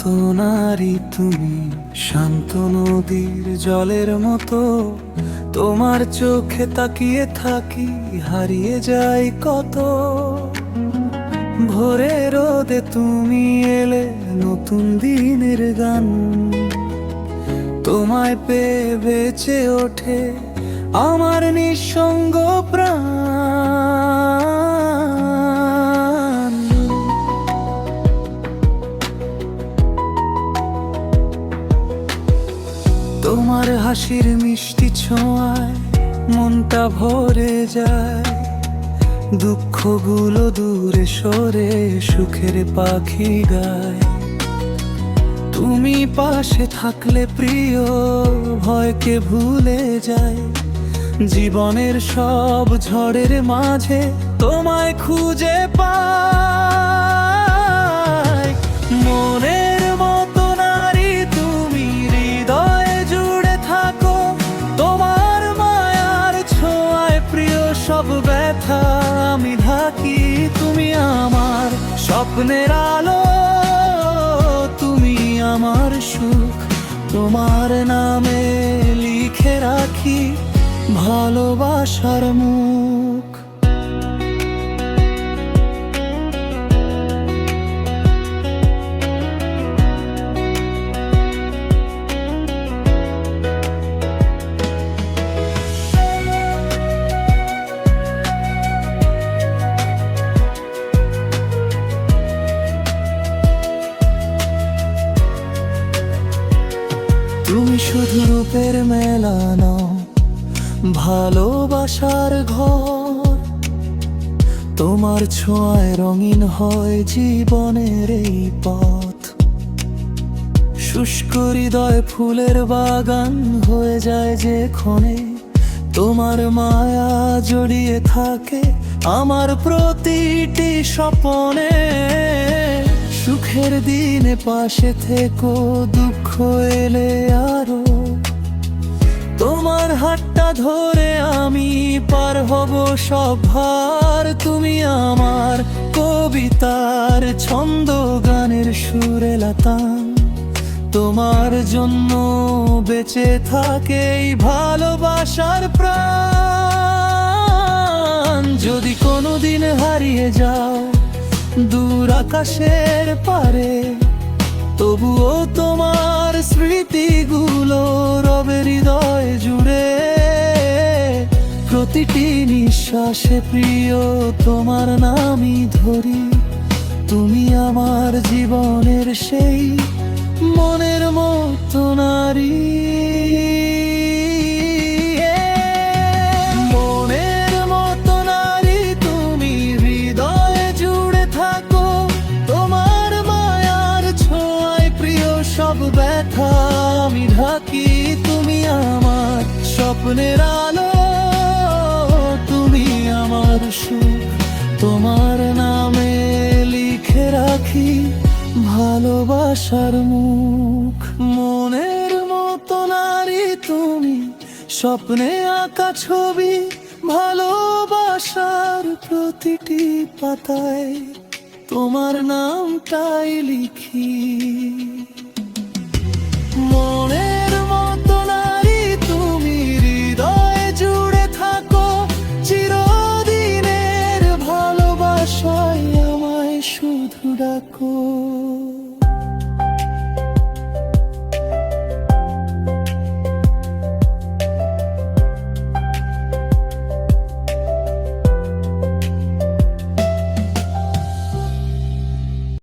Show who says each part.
Speaker 1: মতো নারী তুমি, শান্ত নদীর জলের মতো। তোমার চোখে তাকিয়ে থাকি, হারিয়ে যাই কত। ভোরে রোদে তুমি এলে, নতুন দিনের গান। তোমায় পেয়ে বেঁচে ওঠে আমার নিঃসঙ্গ প্রাণ। তোমার হাসির মিষ্টি ছোঁয়ায় মনটা ভরে যায়। দুঃখগুলো দূরে সরে সুখের পাখি গায়। তুমি পাশে থাকলে প্রিয়, ভয়কে ভুলে যায়। জীবনের সব ঝড়ের মাঝে তোমায় খুঁজে পাই। মনের মতো নারী তুমি, হৃদয়ে জুড়ে থাকো। তোমার মায়ার ছোঁয়ায় প্রিয় সব ব্যথা আমি ঢাকি। তুমি আমার স্বপ্নের আলো, তুমি আমার সুখ। তোমার নামে লিখে রাখি ভালোবাসার মুখ। তুমি শুধু রূপের মেলা নও, ভালোবাসার ঘর। তোমার ছোঁয়ায় রঙিন হয় জীবনের এই পথ। শুষ্ক হৃদয় ফুলের বাগান হয়ে যায় যে ক্ষণে। তোমার মায়া জড়িয়ে থাকে আমার প্রতিটি স্বপনে। সুখের দিনে পাশে থেকো, দুঃখ এলে আরো। তোমার হাতটা ধরে আমি পার হব সব ভার। তুমি আমার কবিতার ছন্দ, গানের সুরে লতাম। তোমার জন্য বেঁচে থাকে এই ভালোবাসার প্রাণ। যদি কোনোদিন হারিয়ে যাও দূর আকাশের পারে, তবুও তোমার স্মৃতিগুলো রবে হৃদয় জুড়ে। প্রতিটি নিঃশ্বাসে প্রিয় তোমার নামই ধরি। তুমি আমার জীবনের সেই মনের মতো নারী। মনের মতো নারী তুমি, হৃদয়ে জুড়ে থাকো। তোমার মায়ার ছোঁয়ায় প্রিয় সব ব্যথা আমি ঢাকি। তুমি আমার স্বপ্নের আলো, তুমি আমার সুখ। তোমার নামে লিখে রাখি ভালোবাসার মুখ। মনের মতো নারী তুমি, স্বপ্নে আঁকা ছবি। ভালোবাসার প্রতিটি পাতায় তোমার নামটাই লিখি।